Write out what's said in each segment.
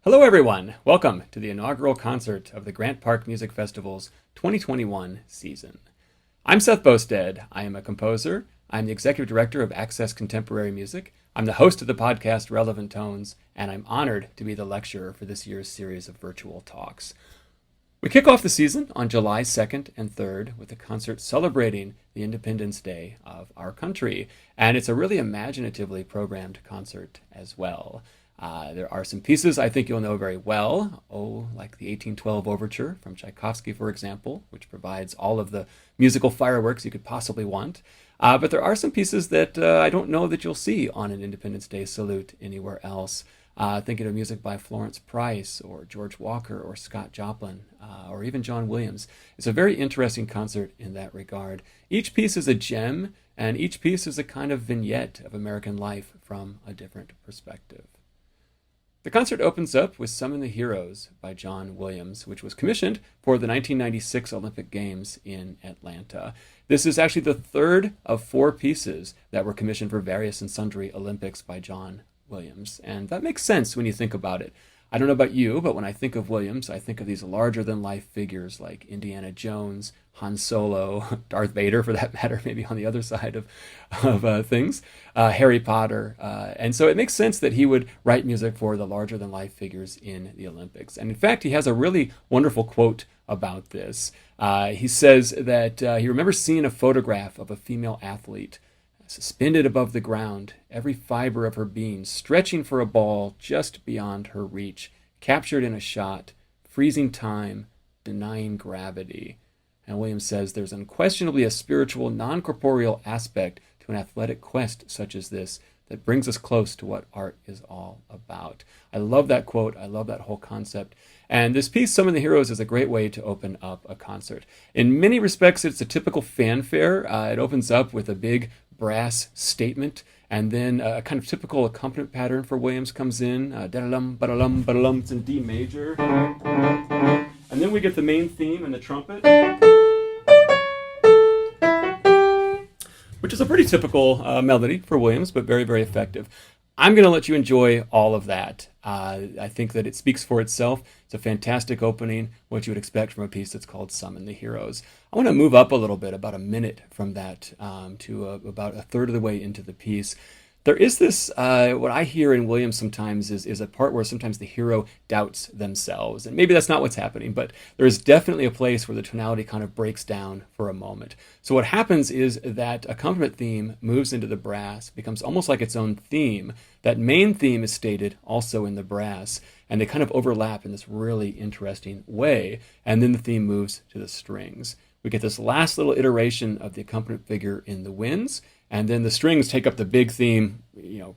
Hello everyone! Welcome to the inaugural concert of the Grant Park Music Festival's 2021 season. I'm Seth Boustead. I am a composer. I'm the executive director of Access Contemporary Music. I'm the host of the podcast Relevant Tones, and I'm honored to be the lecturer for this year's series of virtual talks. We kick off the season on July 2nd and 3rd with a concert celebrating the Independence Day of our country, and it's a really imaginatively programmed concert as well. There are some pieces I think you'll know very well, like the 1812 Overture from Tchaikovsky, for example, which provides all of the musical fireworks you could possibly want. But there are some pieces that I don't know that you'll see on an Independence Day salute anywhere else. Thinking of music by Florence Price or George Walker or Scott Joplin or even John Williams. It's a very interesting concert in that regard. Each piece is a gem, and each piece is a kind of vignette of American life from a different perspective. The concert opens up with Summon the Heroes by John Williams, which was commissioned for the 1996 Olympic Games in Atlanta. This is actually the third of four pieces that were commissioned for various and sundry Olympics by John Williams. And that makes sense when you think about it. I don't know about you, but when I think of Williams, I think of these larger-than-life figures like Indiana Jones, Han Solo, Darth Vader, for that matter, maybe on the other side of things, Harry Potter. And so it makes sense that he would write music for the larger-than-life figures in the Olympics. And in fact, he has a really wonderful quote about this. He says that he remembers seeing a photograph of a female athlete suspended above the ground, every fiber of her being stretching for a ball just beyond her reach, captured in a shot, freezing time, denying gravity. And Williams says there's unquestionably a spiritual, non-corporeal aspect to an athletic quest such as this that brings us close to what art is all about. I love that quote. I love that whole concept. And this piece, Summon the Heroes, is a great way to open up a concert. In many respects, it's a typical fanfare. It opens up with a big brass statement, and then a kind of typical accompaniment pattern for Williams comes in. Da-da-lum, ba-da-lum, ba-da-lum. It's in D major. And then we get the main theme and the trumpet, which is a pretty typical melody for Williams, but very, very effective. I'm going to let you enjoy all of that. I think that it speaks for itself. It's a fantastic opening, what you would expect from a piece that's called Summon the Heroes. I want to move up a little bit, about a minute from that to about a third of the way into the piece. There is this, what I hear in Williams sometimes is a part where sometimes the hero doubts themselves. And maybe that's not what's happening, but there is definitely a place where the tonality kind of breaks down for a moment. So what happens is that accompaniment theme moves into the brass, becomes almost like its own theme. That main theme is stated also in the brass, and they kind of overlap in this really interesting way. And then the theme moves to the strings. We get this last little iteration of the accompaniment figure in the winds, and then the strings take up the big theme,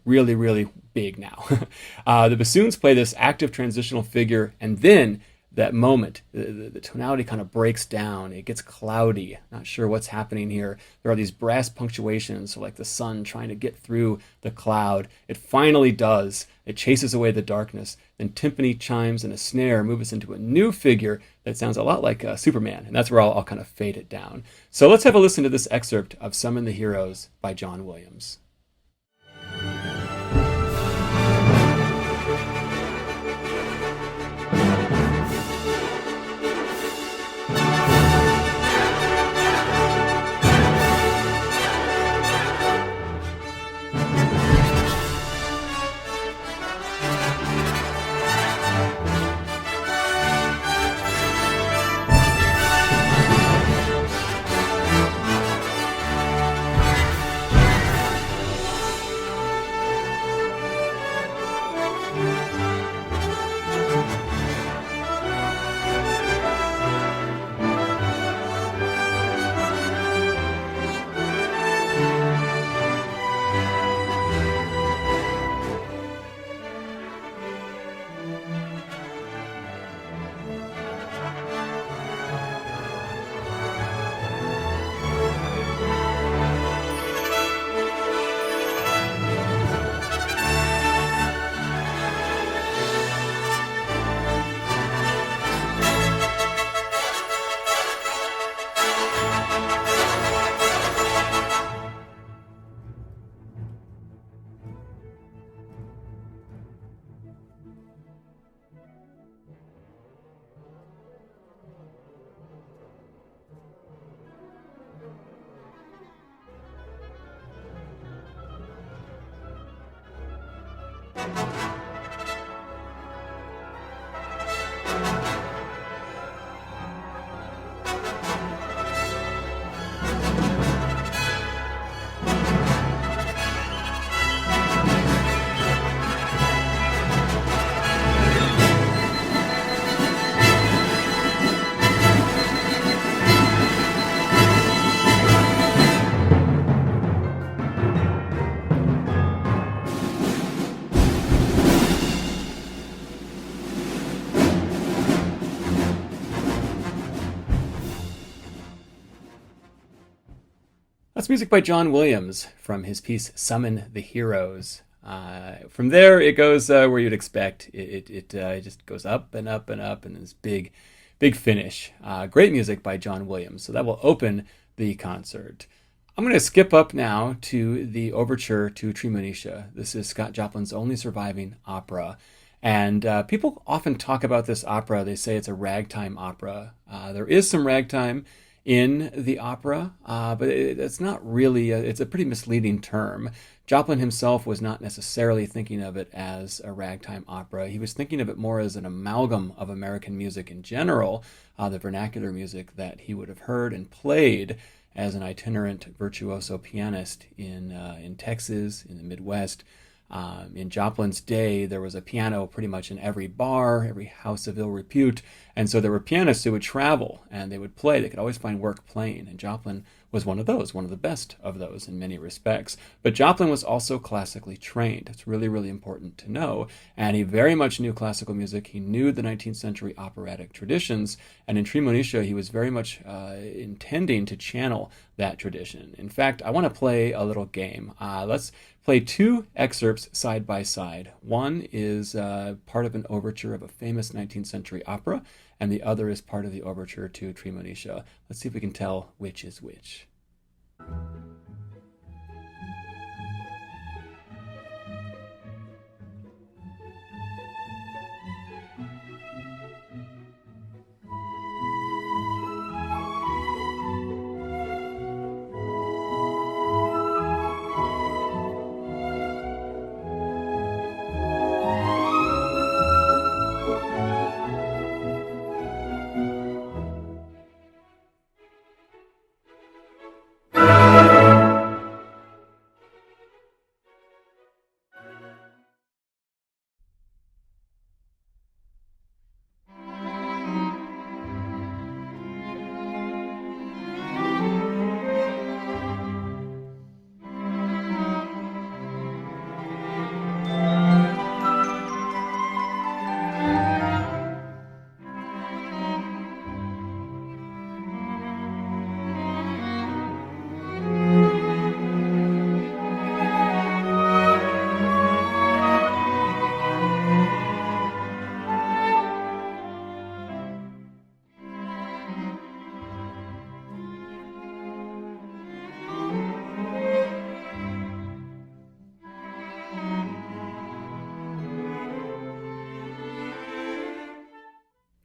really, really big now. The bassoons play this active transitional figure, and then that moment, the tonality kind of breaks down. It gets cloudy. Not sure what's happening here. There are these brass punctuations, so like the sun trying to get through the cloud. It finally does. It chases away the darkness. Then timpani chimes and a snare move us into a new figure that sounds a lot like Superman, and that's where I'll kind of fade it down. So let's have a listen to this excerpt of Summon the Heroes by John Williams. That's music by John Williams from his piece Summon the Heroes. From there, it goes where you'd expect. It just goes up and up and up, and this big finish. Great music by John Williams. So that will open the concert. I'm going to skip up now to the overture to Tremonisha. This is Scott Joplin's only surviving opera. And people often talk about this opera. They say it's a ragtime opera. There is some ragtime in the opera, but it's not really, it's a pretty misleading term. Joplin himself was not necessarily thinking of it as a ragtime opera. He was thinking of it more as an amalgam of American music in general, the vernacular music that he would have heard and played as an itinerant virtuoso pianist in Texas, in the Midwest. In Joplin's day, there was a piano pretty much in every bar, every house of ill repute, and so there were pianists who would travel and they would play. They could always find work playing, and Joplin was one of those, one of the best of those in many respects. But Joplin was also classically trained. It's really, really important to know, and he very much knew classical music. He knew the 19th century operatic traditions, and in Tremonisha, he was very much intending to channel that tradition. In fact, I want to play a little game. Let's play two excerpts side by side. One is part of an overture of a famous 19th century opera, and the other is part of the overture to Tremonisha. Let's see if we can tell which is which.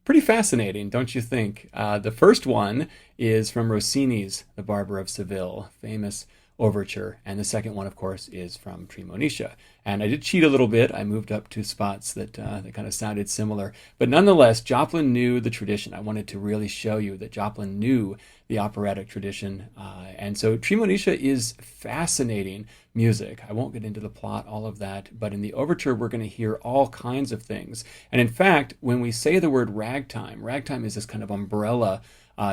Pretty fascinating, don't you think? The first one is from Rossini's The Barber of Seville, famous overture, and the second one, of course, is from Tremonisha. And I did cheat a little bit. I moved up two spots that kind of sounded similar. But nonetheless, Joplin knew the tradition. I wanted to really show you that Joplin knew the operatic tradition. And so Tremonisha is fascinating music. I won't get into the plot, all of that, but in the overture, we're going to hear all kinds of things. And in fact, when we say the word ragtime, ragtime is this kind of umbrella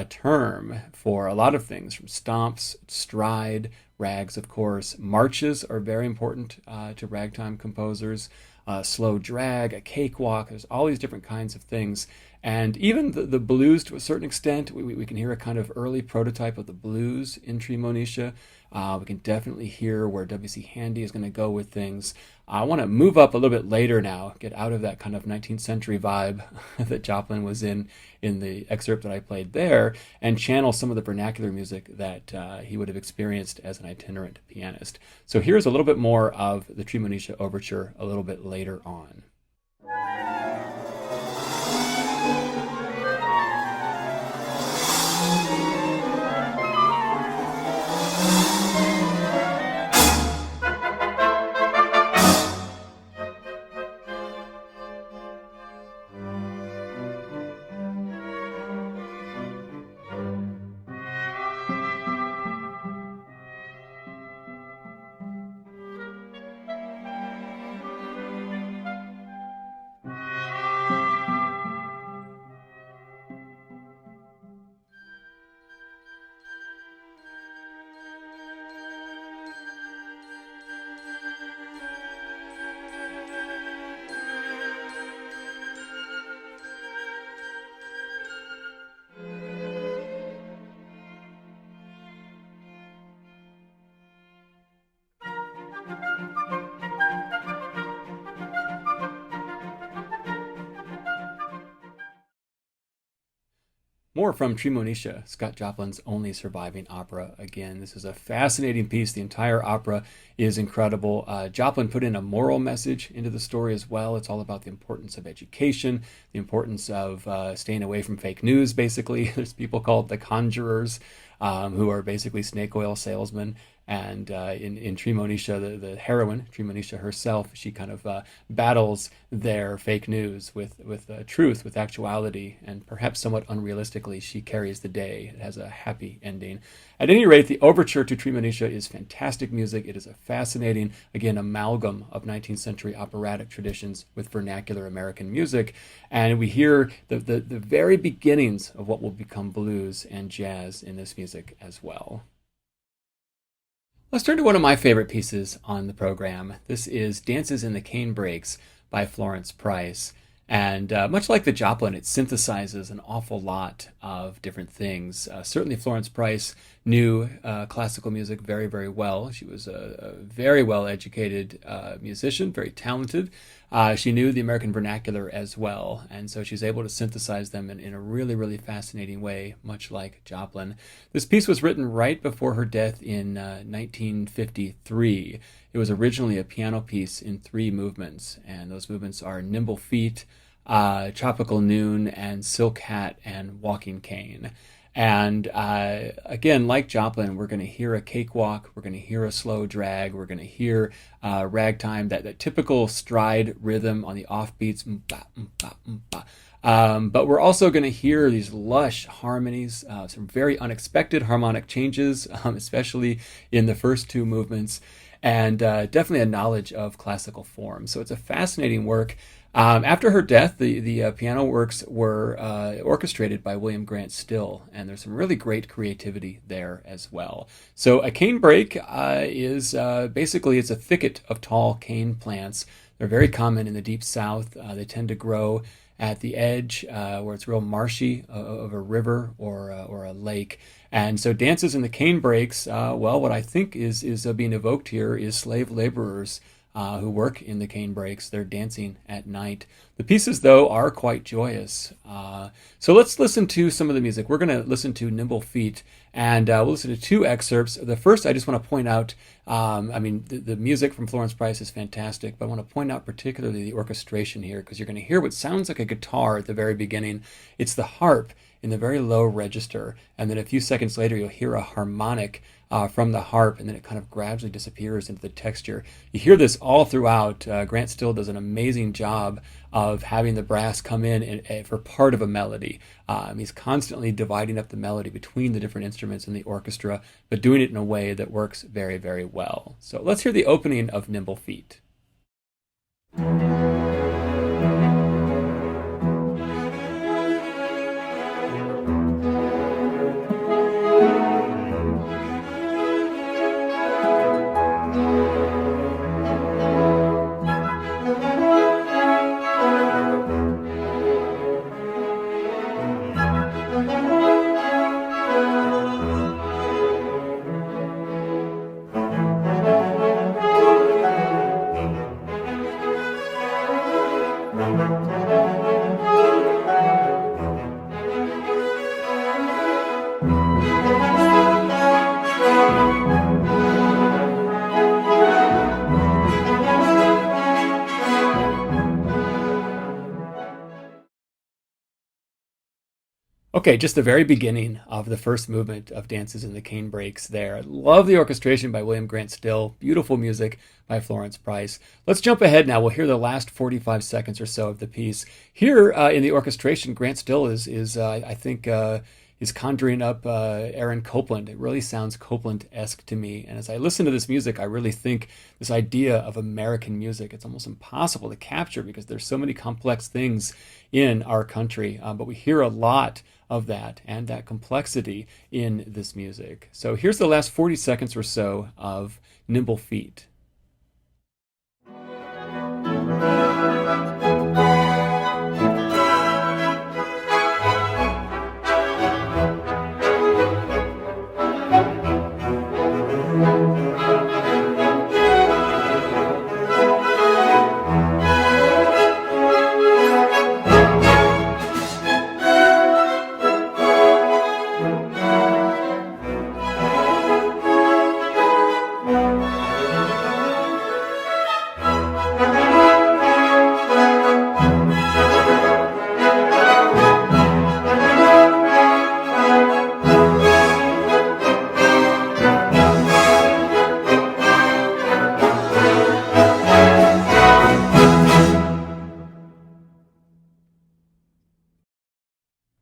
term for a lot of things, from stomps, stride, rags, of course. Marches are very important to ragtime composers. Slow drag, a cakewalk, there's all these different kinds of things. And even the blues, to a certain extent, we can hear a kind of early prototype of the blues in Tremonisha. We can definitely hear where W.C. Handy is going to go with things. I want to move up a little bit later now, get out of that kind of 19th century vibe that Joplin was in the excerpt that I played there, and channel some of the vernacular music that he would have experienced as an itinerant pianist. So here's a little bit more of the Tremonisha overture a little bit later on. More from Tremonisha, Scott Joplin's only surviving opera. Again, this is a fascinating piece. The entire opera is incredible. Joplin put in a moral message into the story as well. It's all about the importance of education, the importance of staying away from fake news, basically. There's people called the conjurers, who are basically snake oil salesmen. And in Tremonisha, the heroine, Tremonisha herself, she kind of battles their fake news with truth, with actuality, and perhaps somewhat unrealistically, she carries the day. It has a happy ending. At any rate, the overture to Tremonisha is fantastic music. It is a fascinating, again, amalgam of 19th century operatic traditions with vernacular American music. And we hear the very beginnings of what will become blues and jazz in this music as well. Let's turn to one of my favorite pieces on the program. This is Dances in the Cane Breaks by Florence Price. And much like the Joplin, it synthesizes an awful lot of different things. Certainly Florence Price knew classical music very, very well. She was a very well-educated musician, very talented. She knew the American vernacular as well, and so she's able to synthesize them in a really, really fascinating way, much like Joplin. This piece was written right before her death in 1953. It was originally a piano piece in 3 movements, and those movements are Nimble Feet, Tropical Noon, and Silk Hat and Walking Cane. And again, like Joplin, we're going to hear a cakewalk, we're going to hear a slow drag, we're going to hear ragtime, that typical stride rhythm on the offbeats, but we're also going to hear these lush harmonies, some very unexpected harmonic changes, especially in the first 2 movements, and definitely a knowledge of classical form. So it's a fascinating work. After her death, the piano works were orchestrated by William Grant Still, and there's some really great creativity there as well. So a cane break is basically it's a thicket of tall cane plants. They're very common in the Deep South. They tend to grow at the edge where it's real marshy of a river or a lake. And so dances in the cane breaks, well, what I think is being evoked here is slave laborers who work in the cane breaks. They're dancing at night. The pieces, though, are quite joyous. So let's listen to some of the music. We're going to listen to Nimble Feet, and we'll listen to 2 excerpts. The first, I just want to point out, the music from Florence Price is fantastic, but I want to point out particularly the orchestration here, because you're going to hear what sounds like a guitar at the very beginning. It's the harp in the very low register, and then a few seconds later you'll hear a harmonic from the harp, and then it kind of gradually disappears into the texture. You hear this all throughout. Grant Still does an amazing job of having the brass come in for part of a melody. He's constantly dividing up the melody between the different instruments in the orchestra, but doing it in a way that works very, very well. So let's hear the opening of Nimble Feet. Okay, just the very beginning of the first movement of Dances in the Cane Breaks there. Love the orchestration by William Grant Still. Beautiful music by Florence Price. Let's jump ahead now. We'll hear the last 45 seconds or so of the piece. Here in the orchestration, Grant Still is conjuring up Aaron Copland. It really sounds Copland-esque to me. And as I listen to this music, I really think this idea of American music, it's almost impossible to capture because there's so many complex things in our country. But we hear a lot of that and that complexity in this music. So here's the last 40 seconds or so of Nimble Feet.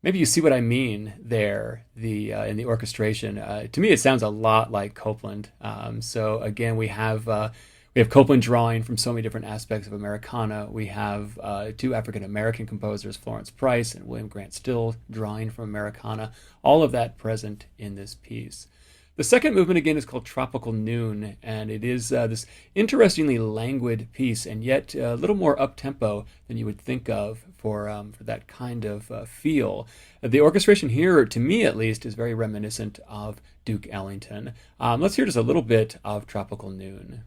Maybe you see what I mean there. The in the orchestration, to me, it sounds a lot like Copland. So again, we have Copland drawing from so many different aspects of Americana. We have two African American composers, Florence Price and William Grant Still, drawing from Americana. All of that present in this piece. The second movement, again, is called Tropical Noon, and it is this interestingly languid piece, and yet a little more up-tempo than you would think of for that kind of feel. The orchestration here, to me at least, is very reminiscent of Duke Ellington. Let's hear just a little bit of Tropical Noon.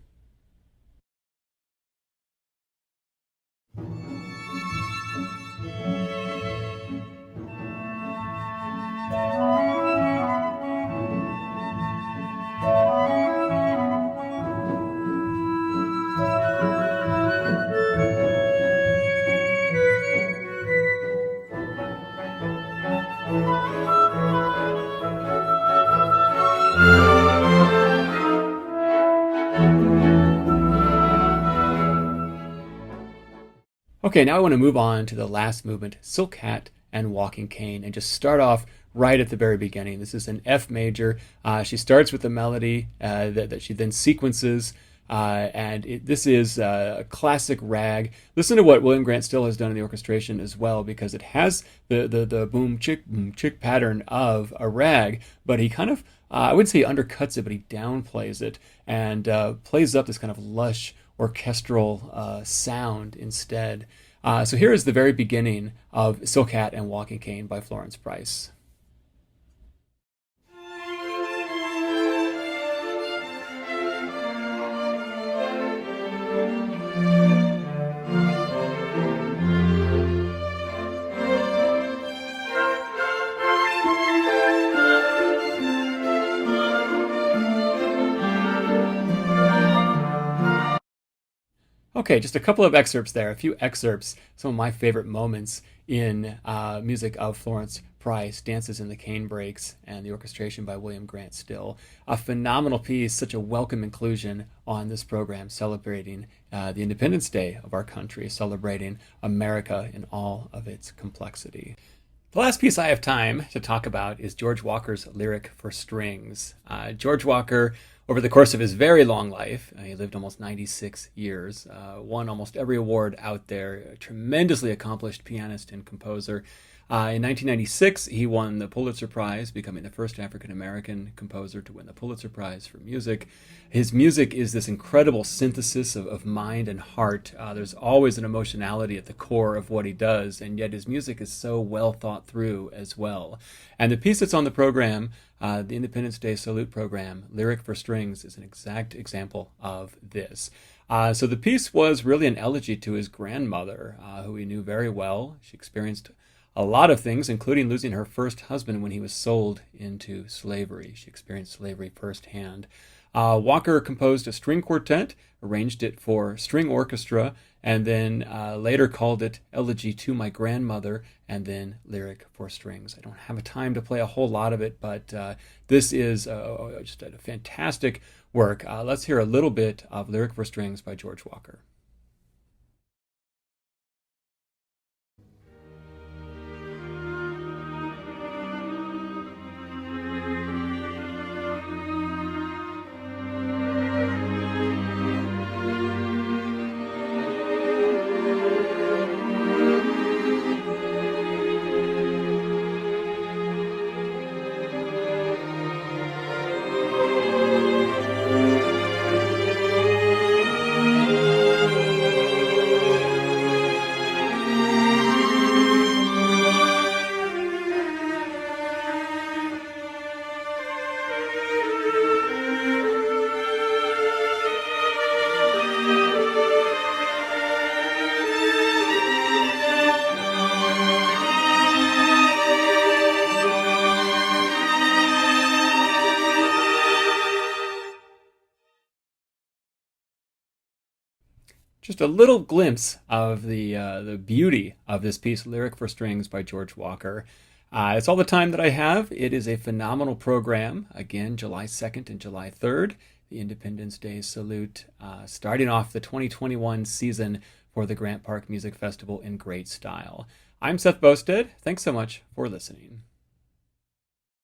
Okay, now I want to move on to the last movement, Silk Hat and Walking Cane, and just start off right at the very beginning. This is an F major. She starts with the melody that she then sequences, this is a classic rag. Listen to what William Grant Still has done in the orchestration as well, because it has the boom chick pattern of a rag, but he kind of, I wouldn't say he undercuts it, but he downplays it and plays up this kind of lush orchestral sound instead. So here is the very beginning of Silk Hat and Walking Cane by Florence Price. Okay, just a couple of excerpts there, a few excerpts, some of my favorite moments in music of Florence Price, Dances in the Cane Breaks, and the orchestration by William Grant Still. A phenomenal piece, such a welcome inclusion on this program, celebrating the Independence Day of our country, celebrating America in all of its complexity. The last piece I have time to talk about is George Walker's Lyric for Strings. George Walker, over the course of his very long life, he lived almost 96 years, won almost every award out there, a tremendously accomplished pianist and composer. In 1996, he won the Pulitzer Prize, becoming the first African-American composer to win the Pulitzer Prize for music. His music is this incredible synthesis of mind and heart. There's always an emotionality at the core of what he does, and yet his music is so well thought through as well. And the piece that's on the program, the Independence Day Salute program, Lyric for Strings, is an exact example of this. So the piece was really an elegy to his grandmother, who he knew very well. She experienced a lot of things, including losing her first husband when he was sold into slavery. She experienced slavery firsthand. Walker composed a string quartet, arranged it for string orchestra, and then later called it Elegy to My Grandmother, and then Lyric for Strings. I don't have time to play a whole lot of it, but this is just a fantastic work. Let's hear a little bit of Lyric for Strings by George Walker. Just a little glimpse of the beauty of this piece, Lyric for Strings by George Walker. It's all the time that I have. It is a phenomenal program. Again, July 2nd and July 3rd, the Independence Day Salute, starting off the 2021 season for the Grant Park Music Festival in great style. I'm Seth Boustead. Thanks so much for listening.